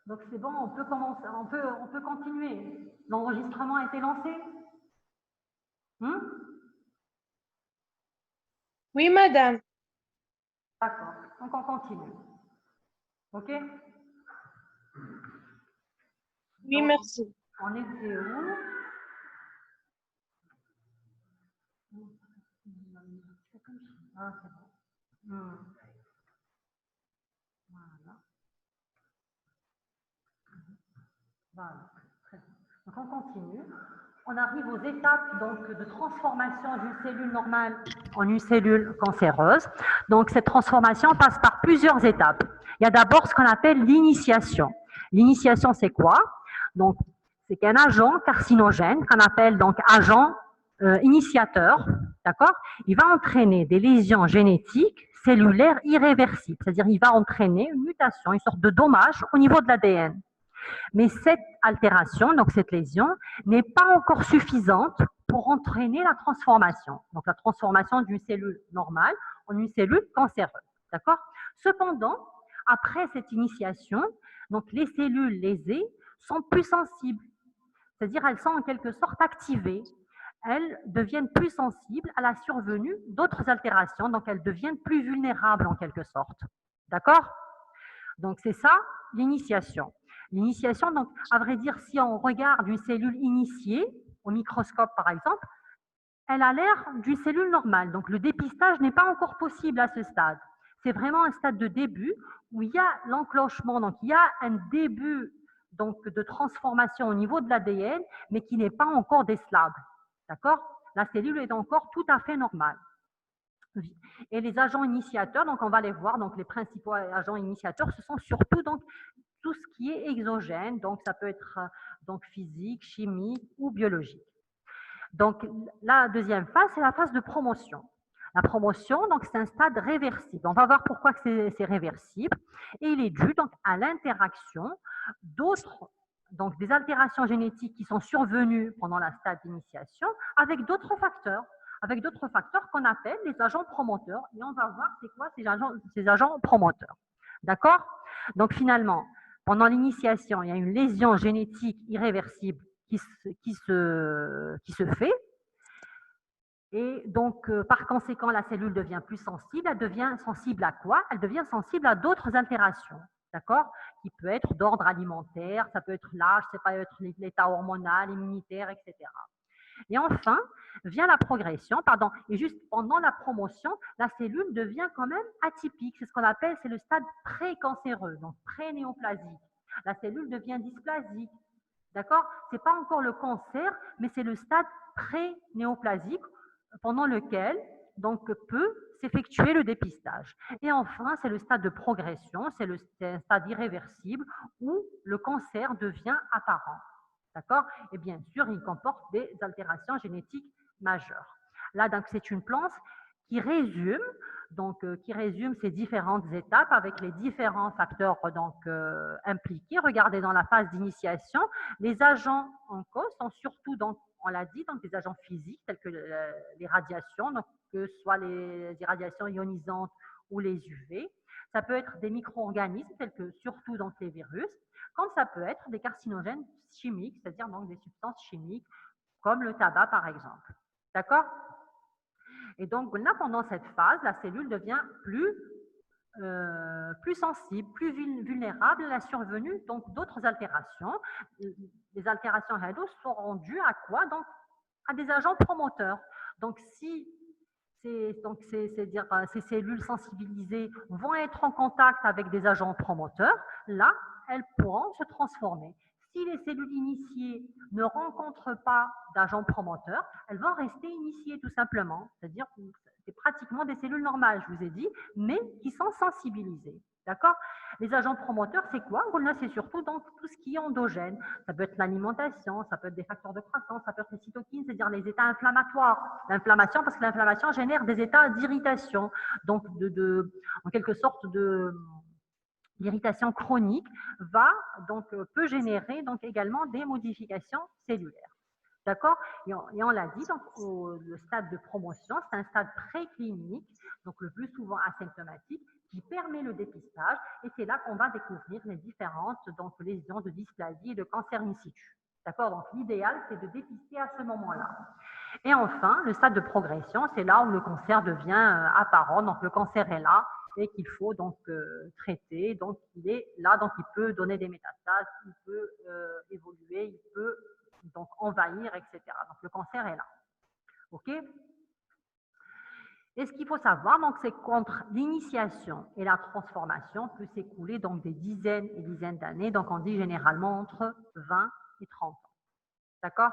Donc c'est bon, on peut commencer, on peut continuer. L'enregistrement a été lancé? Oui, madame. D'accord, donc on continue. OK? Oui, Donc, merci. on était où? Ah, c'est bon. Voilà. Voilà. Très bien. Donc on continue. On arrive aux étapes donc, de transformation d'une cellule normale en une cellule cancéreuse. Donc cette transformation passe par plusieurs étapes. Il y a d'abord ce qu'on appelle l'initiation. L'initiation, c'est quoi? Donc c'est qu'un agent carcinogène, qu'on appelle donc agent initiateur, d'accord? Il va entraîner des lésions génétiques cellulaires irréversibles, c'est-à-dire il va entraîner une mutation, une sorte de dommage au niveau de l'ADN. Mais cette altération, donc cette lésion, n'est pas encore suffisante pour entraîner la transformation. Donc la transformation d'une cellule normale en une cellule cancéreuse. D'accord? Cependant, après cette initiation, donc les cellules lésées sont plus sensibles. C'est-à-dire elles sont en quelque sorte activées. Elles deviennent plus sensibles à la survenue d'autres altérations, donc elles deviennent plus vulnérables en quelque sorte. D'accord? Donc c'est ça l'initiation. L'initiation, donc à vrai dire, si on regarde une cellule initiée au microscope par exemple, elle a l'air d'une cellule normale. Donc le dépistage n'est pas encore possible à ce stade. C'est vraiment un stade de début où il y a l'enclenchement, donc il y a un début donc, de transformation au niveau de l'ADN, mais qui n'est pas encore décelable. D'accord? La cellule est encore tout à fait normale. Et les agents initiateurs, donc on va les voir, donc les principaux agents initiateurs, ce sont surtout donc tout ce qui est exogène, donc ça peut être donc physique, chimique ou biologique. Donc la deuxième phase, c'est la phase de promotion. La promotion, donc c'est un stade réversible. On va voir pourquoi c'est réversible. Et il est dû donc à l'interaction d'autres, donc des altérations génétiques qui sont survenues pendant la stade d'initiation avec d'autres facteurs qu'on appelle les agents promoteurs. Et on va voir c'est quoi ces agents promoteurs. D'accord? Donc finalement, pendant l'initiation, il y a une lésion génétique irréversible qui se fait. Et donc, par conséquent, la cellule devient plus sensible. Elle devient sensible à quoi? Elle devient sensible à d'autres altérations, d'accord? Qui peut être d'ordre alimentaire, ça peut être l'âge, ça peut être l'état hormonal, immunitaire, etc. Et enfin, vient la progression, pardon, et juste pendant la promotion, la cellule devient quand même atypique. C'est ce qu'on appelle, c'est le stade précancéreux, donc pré-néoplasique. La cellule devient dysplasique, d'accord? Ce n'est pas encore le cancer, mais c'est le stade pré-néoplasique pendant lequel donc peut s'effectuer le dépistage. Et enfin, c'est le stade de progression, c'est un stade irréversible où le cancer devient apparent. D'accord? Et bien sûr, il comporte des altérations génétiques majeures. Là, donc, c'est une planche qui résume ces différentes étapes avec les différents facteurs impliqués. Regardez dans la phase d'initiation, les agents en cause sont surtout, donc, on l'a dit, donc des agents physiques tels que les radiations, donc que ce soit les radiations ionisantes ou les UV. Ça peut être des micro-organismes tels que surtout donc les virus, comme ça peut être des carcinogènes chimiques, c'est-à-dire donc des substances chimiques comme le tabac par exemple. D'accord? Et donc là, pendant cette phase, la cellule devient plus sensible, plus vulnérable à la survenue d'autres altérations. Les altérations HEDO seront dues à quoi? Donc, à des agents promoteurs. Donc, si ces cellules sensibilisées vont être en contact avec des agents promoteurs, là, elles pourront se transformer. Si les cellules initiées ne rencontrent pas d'agents promoteurs, elles vont rester initiées tout simplement. C'est-à-dire que c'est pratiquement des cellules normales, je vous ai dit, mais qui sont sensibilisées. D'accord? Les agents promoteurs, c'est quoi? Là, c'est surtout dans tout ce qui est endogène. Ça peut être l'alimentation, ça peut être des facteurs de croissance, ça peut être les cytokines, c'est-à-dire les états inflammatoires. L'inflammation, parce que l'inflammation génère des états d'irritation, donc en quelque sorte l'irritation chronique peut générer donc également des modifications cellulaires. D'accord? Et on l'a dit, donc le stade de promotion, c'est un stade préclinique, donc le plus souvent asymptomatique, qui permet le dépistage, et c'est là qu'on va découvrir les différentes donc, lésions de dysplasie et de cancer in situ. D'accord? Donc l'idéal, c'est de dépister à ce moment-là. Et enfin, le stade de progression, c'est là où le cancer devient apparent. Donc le cancer est là et qu'il faut donc traiter. Donc il est là, donc il peut donner des métastases, il peut évoluer, il peut donc envahir, etc. Donc le cancer est là. OK? Et ce qu'il faut savoir, donc, c'est qu'entre l'initiation et la transformation peut s'écouler donc des dizaines et dizaines d'années. Donc on dit généralement entre 20 et 30 ans. D'accord?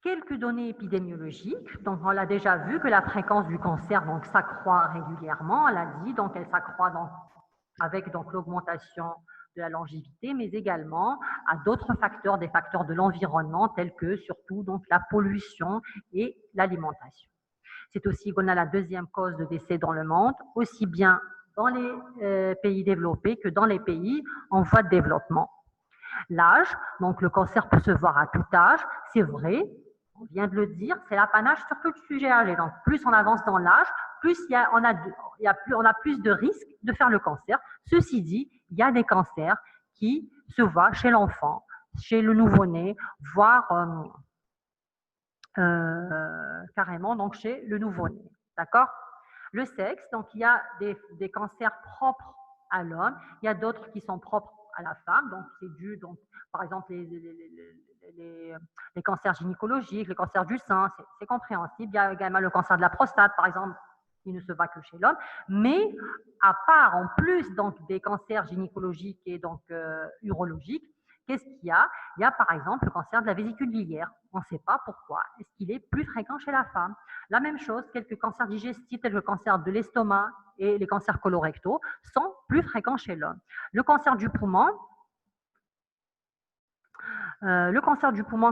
Quelques données épidémiologiques. Donc, on l'a déjà vu que la fréquence du cancer donc s'accroît régulièrement. On l'a dit, donc elle s'accroît donc avec donc l'augmentation de la longévité, mais également à d'autres facteurs, des facteurs de l'environnement tels que surtout donc la pollution et l'alimentation. C'est aussi qu'on a la deuxième cause de décès dans le monde, aussi bien dans les pays développés que dans les pays en voie de développement. L'âge, donc le cancer peut se voir à tout âge, c'est vrai, on vient de le dire, c'est l'apanage surtout du sujet âgé. Donc plus on avance dans l'âge, plus on a plus de risques de faire le cancer. Ceci dit, il y a des cancers qui se voient chez l'enfant, chez le nouveau-né, voire carrément donc chez le nouveau-né. D'accord? Le sexe, donc il y a des cancers propres à l'homme, il y a d'autres qui sont propres à la femme, donc c'est dû, donc, par exemple, les cancers gynécologiques, les cancers du sein, c'est compréhensible. Il y a également le cancer de la prostate, par exemple, qui ne se voit que chez l'homme. Mais à part, en plus donc, des cancers gynécologiques et donc urologiques, qu'est-ce qu'il y a? Il y a par exemple le cancer de la vésicule biliaire. On ne sait pas pourquoi. Est-ce qu'il est plus fréquent chez la femme? La même chose, quelques cancers digestifs tels que le cancer de l'estomac et les cancers colorectaux sont plus fréquents chez l'homme. Le cancer du poumon,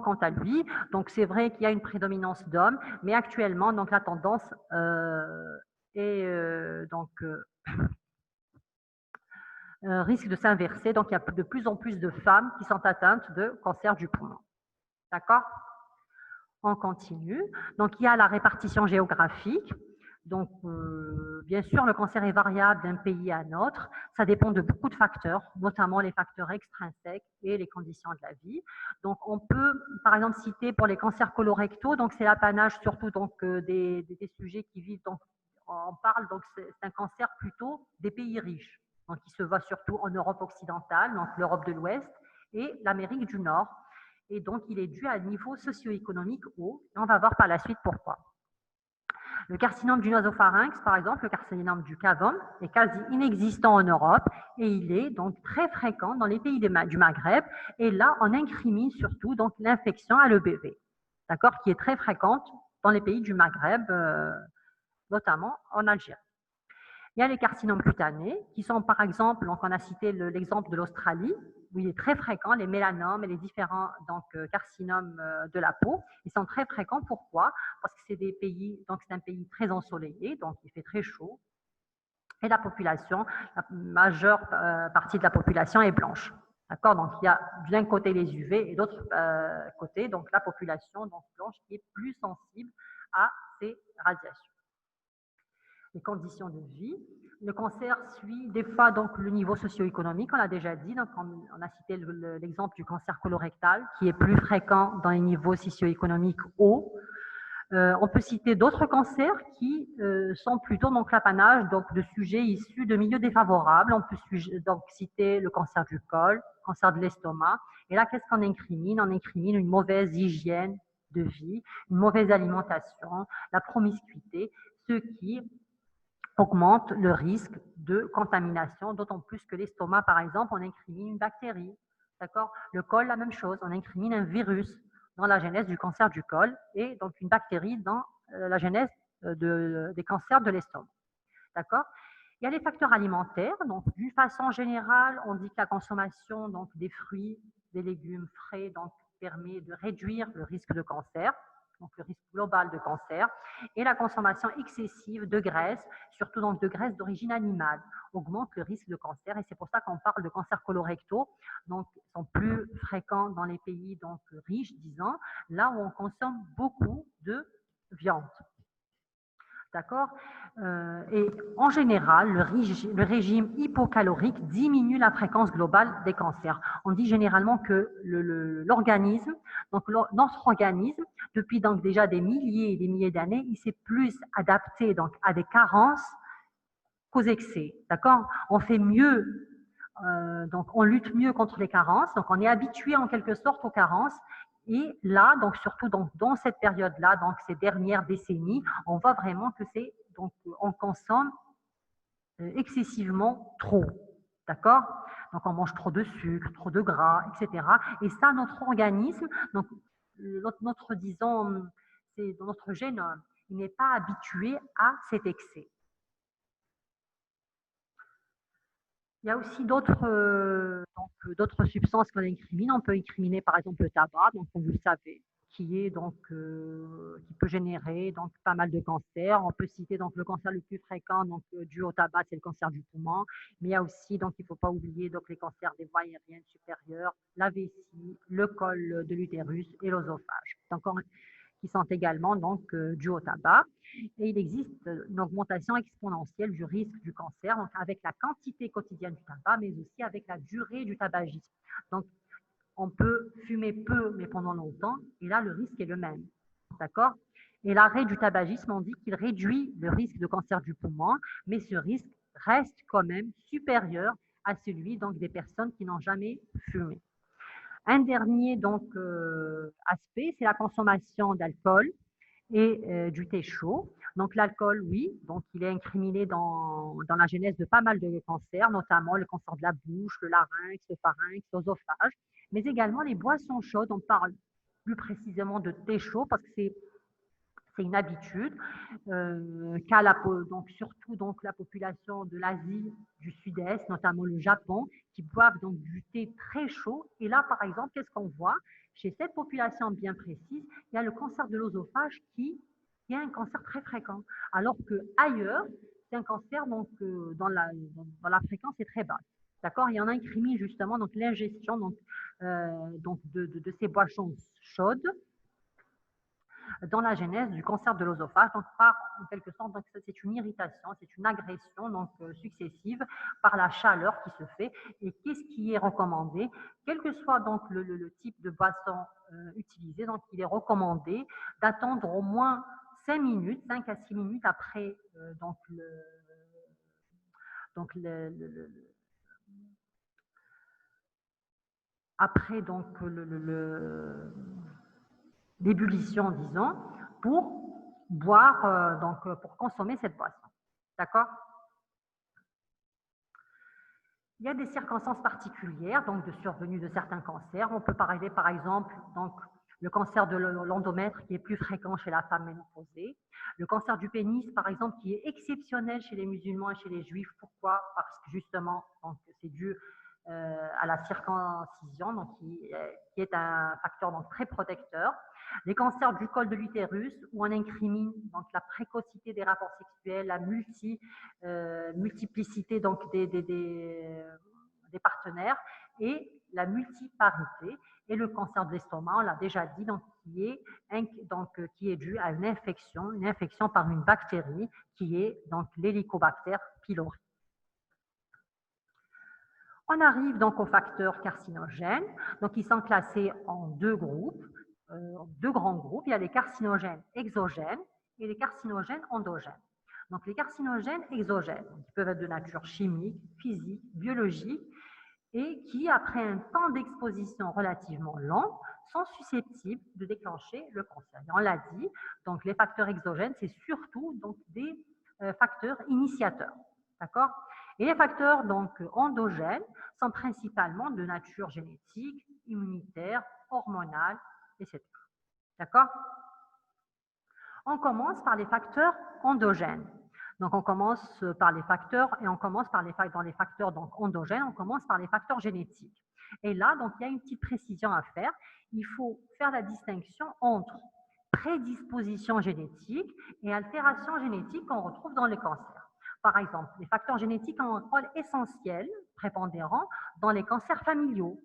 quant à lui, donc c'est vrai qu'il y a une prédominance d'hommes, mais actuellement, donc la tendance est risque de s'inverser. Donc il y a de plus en plus de femmes qui sont atteintes de cancer du poumon. D'accord? On continue. Donc il y a la répartition géographique. Donc, bien sûr, le cancer est variable d'un pays à un autre. Ça dépend de beaucoup de facteurs, notamment les facteurs extrinsèques et les conditions de la vie. Donc, on peut, par exemple, citer pour les cancers colorectaux, donc c'est l'apanage surtout donc, des sujets qui vivent, donc, on parle, donc c'est un cancer plutôt des pays riches. Donc, il se voit surtout en Europe occidentale, donc l'Europe de l'Ouest et l'Amérique du Nord. Et donc, il est dû à un niveau socio-économique haut. Et on va voir par la suite pourquoi. Le carcinome du nasopharynx, par exemple, le carcinome du cavum, est quasi inexistant en Europe et il est donc très fréquent dans les pays du Maghreb. Et là, on incrimine surtout donc l'infection à l'EBV, d'accord, qui est très fréquente dans les pays du Maghreb, notamment en Algérie. Il y a les carcinomes cutanés qui sont par exemple, donc on a cité l'exemple de l'Australie, où il est très fréquent, les mélanomes et les différents donc, carcinomes de la peau. Ils sont très fréquents. Pourquoi? Parce que c'est des pays, donc c'est un pays très ensoleillé, donc il fait très chaud. Et la population, la majeure partie de la population est blanche. D'accord? Donc il y a d'un côté les UV et d'autre côté donc la population donc, blanche qui est plus sensible à ces radiations. Les conditions de vie. Le cancer suit des fois donc le niveau socio-économique, on l'a déjà dit, donc on a cité l'exemple du cancer colorectal qui est plus fréquent dans les niveaux socio-économiques hauts. On peut citer d'autres cancers qui sont plutôt donc l'apanage donc de sujets issus de milieux défavorables. On peut donc citer le cancer du col, le cancer de l'estomac. Et là, qu'est-ce qu'on incrimine? On incrimine une mauvaise hygiène de vie, une mauvaise alimentation, la promiscuité, ce qui augmente le risque de contamination, d'autant plus que l'estomac, par exemple, on incrimine une bactérie. D'accord? Le col, la même chose, on incrimine un virus dans la genèse du cancer du col et donc une bactérie dans la genèse des cancers de l'estomac. D'accord? Il y a les facteurs alimentaires. Donc, d'une façon générale, on dit que la consommation donc, des fruits, des légumes frais donc, permet de réduire le risque de cancer, donc le risque global de cancer, et la consommation excessive de graisse, surtout donc de graisse d'origine animale, augmente le risque de cancer. Et c'est pour ça qu'on parle de cancers colorectaux, donc sont plus fréquents dans les pays donc riches, disons, là où on consomme beaucoup de viande. D'accord? Et en général, le régime hypocalorique diminue la fréquence globale des cancers. On dit généralement que l'organisme, donc notre organisme, depuis donc déjà des milliers et des milliers d'années, il s'est plus adapté donc à des carences qu'aux excès. D'accord? On fait mieux, donc on lutte mieux contre les carences, donc on est habitué en quelque sorte aux carences. Et là, donc surtout dans cette période-là, donc ces dernières décennies, on voit vraiment que c'est donc on consomme excessivement trop. D'accord? Donc on mange trop de sucre, trop de gras, etc. Et ça, notre organisme, donc disons, c'est notre génome, il n'est pas habitué à cet excès. Il y a aussi d'autres substances qu'on incrimine. On peut incriminer par exemple le tabac, donc comme vous le savez, qui peut générer donc pas mal de cancers. On peut citer donc le cancer le plus fréquent donc dû au tabac, c'est le cancer du poumon. Mais il y a aussi donc il ne faut pas oublier donc les cancers des voies aériennes supérieures, la vessie, le col de l'utérus et l'œsophage. Donc qui sont également donc dus au tabac. Et il existe une augmentation exponentielle du risque du cancer, donc avec la quantité quotidienne du tabac, mais aussi avec la durée du tabagisme. Donc, on peut fumer peu, mais pendant longtemps, et là, le risque est le même. D'accord? Et l'arrêt du tabagisme, on dit qu'il réduit le risque de cancer du poumon, mais ce risque reste quand même supérieur à celui donc, des personnes qui n'ont jamais fumé. Un dernier donc, aspect, c'est la consommation d'alcool et du thé chaud. Donc l'alcool, oui, donc il est incriminé dans la genèse de pas mal de cancers, notamment le cancer de la bouche, le larynx, le pharynx, l'œsophage, mais également les boissons chaudes. On parle plus précisément de thé chaud parce que c'est une habitude qu'a donc surtout donc la population de l'Asie du Sud-Est, notamment le Japon, qui boivent donc du thé très chaud. Et là, par exemple, qu'est-ce qu'on voit chez cette population bien précise? Il y a le cancer de l'œsophage qui est un cancer très fréquent, alors que ailleurs, c'est un cancer donc dans la fréquence est très basse. D'accord? Il y en a un qui justement donc l'ingestion de ces boissons chaudes dans la genèse du cancer de l'œsophage. Donc, en quelque sorte, c'est une irritation, c'est une agression donc, successive par la chaleur qui se fait. Et qu'est-ce qui est recommandé? Quel que soit donc le type de boisson utilisé, donc il est recommandé d'attendre au moins 5 minutes, 5 à 6 minutes après après donc l'ébullition, disons, pour boire, pour consommer cette boisson. D'accord? Il y a des circonstances particulières, donc de survenue de certains cancers. On peut parler, par exemple, donc, le cancer de l'endomètre qui est plus fréquent chez la femme ménopausée. Le cancer du pénis, par exemple, qui est exceptionnel chez les musulmans et chez les juifs. Pourquoi? Parce que justement, c'est dû à la circoncision, donc, qui est un facteur donc, très protecteur. Les cancers du col de l'utérus, où on incrimine donc, la précocité des rapports sexuels, la multiplicité donc, des partenaires et la multiparité. Et le cancer de l'estomac, on l'a déjà dit, donc, qui est dû à une infection par une bactérie qui est donc l'Helicobacter pylori. On arrive donc aux facteurs carcinogènes. Donc, ils sont classés en deux groupes, deux grands groupes. Il y a les carcinogènes exogènes et les carcinogènes endogènes. Donc, les carcinogènes exogènes, qui peuvent être de nature chimique, physique, biologique, et qui, après un temps d'exposition relativement long, sont susceptibles de déclencher le cancer. Et on l'a dit, donc les facteurs exogènes, c'est surtout donc, des facteurs initiateurs. D'accord? Et les facteurs donc, endogènes sont principalement de nature génétique, immunitaire, hormonale, etc. D'accord? On commence par les facteurs endogènes. Donc, on commence par les facteurs et on commence dans les facteurs donc, endogènes, on commence par les facteurs génétiques. Et là, donc, il y a une petite précision à faire. Il faut faire la distinction entre prédisposition génétique et altération génétique qu'on retrouve dans les cancers. Par exemple, les facteurs génétiques ont un rôle essentiel, prépondérant, dans les cancers familiaux,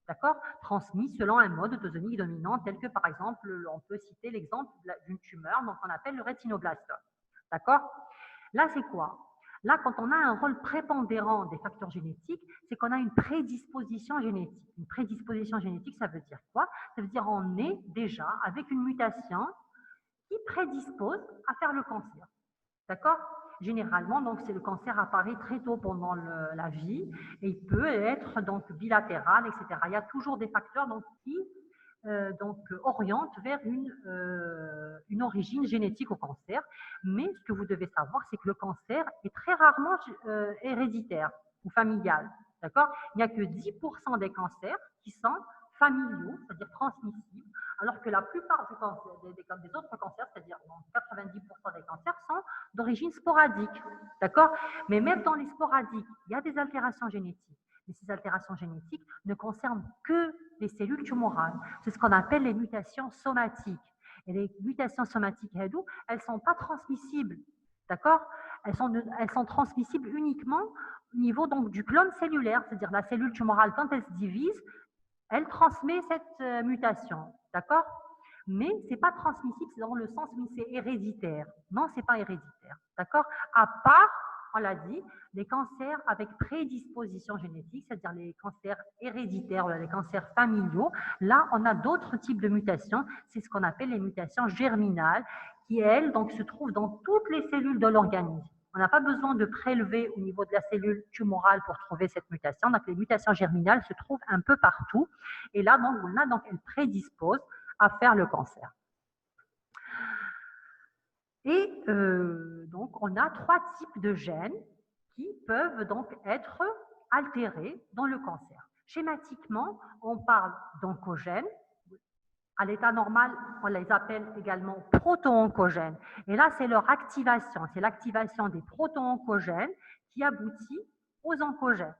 d'accord, transmis selon un mode autosomique dominant tel que, par exemple, on peut citer l'exemple d'une tumeur, donc on appelle le rétinoblastome. D'accord? Là, c'est quoi? Là, quand on a un rôle prépondérant des facteurs génétiques, c'est qu'on a une prédisposition génétique. Une prédisposition génétique, ça veut dire quoi? Ça veut dire qu'on est déjà avec une mutation qui prédispose à faire le cancer. D'accord? Généralement, donc, c'est le cancer apparaît très tôt pendant la vie et il peut être donc bilatéral, etc. Il y a toujours des facteurs donc, qui orientent vers une origine génétique au cancer. Mais ce que vous devez savoir, c'est que le cancer est très rarement héréditaire ou familial. D'accord? Il n'y a que 10% des cancers qui sont familiaux, c'est-à-dire transmissibles, alors que la plupart des autres cancers, c'est-à-dire 90% des cancers, sont d'origine sporadique. D'accord? Mais même dans les sporadiques, il y a des altérations génétiques. Mais ces altérations génétiques ne concernent que les cellules tumorales. C'est ce qu'on appelle les mutations somatiques. Et les mutations somatiques, elles ne sont pas transmissibles. D'accord? Elles sont transmissibles uniquement au niveau donc, du clone cellulaire, c'est-à-dire la cellule tumorale, quand elle se divise, elle transmet cette mutation. D'accord? Mais ce n'est pas transmissible, c'est dans le sens où c'est héréditaire. Non, ce n'est pas héréditaire. D'accord? À part, on l'a dit, les cancers avec prédisposition génétique, c'est-à-dire les cancers héréditaires ou les cancers familiaux. Là, on a d'autres types de mutations. C'est ce qu'on appelle les mutations germinales, qui, elles, donc, se trouvent dans toutes les cellules de l'organisme. On n'a pas besoin de prélever au niveau de la cellule tumorale pour trouver cette mutation. Donc, les mutations germinales se trouvent un peu partout. Et là, donc, elles prédisposent à faire le cancer. Et donc, on a 3 types de gènes qui peuvent donc être altérés dans le cancer. Schématiquement, on parle d'oncogènes. À l'état normal, on les appelle également proto-oncogènes. Et là, c'est leur activation. C'est l'activation des proto-oncogènes qui aboutit aux oncogènes.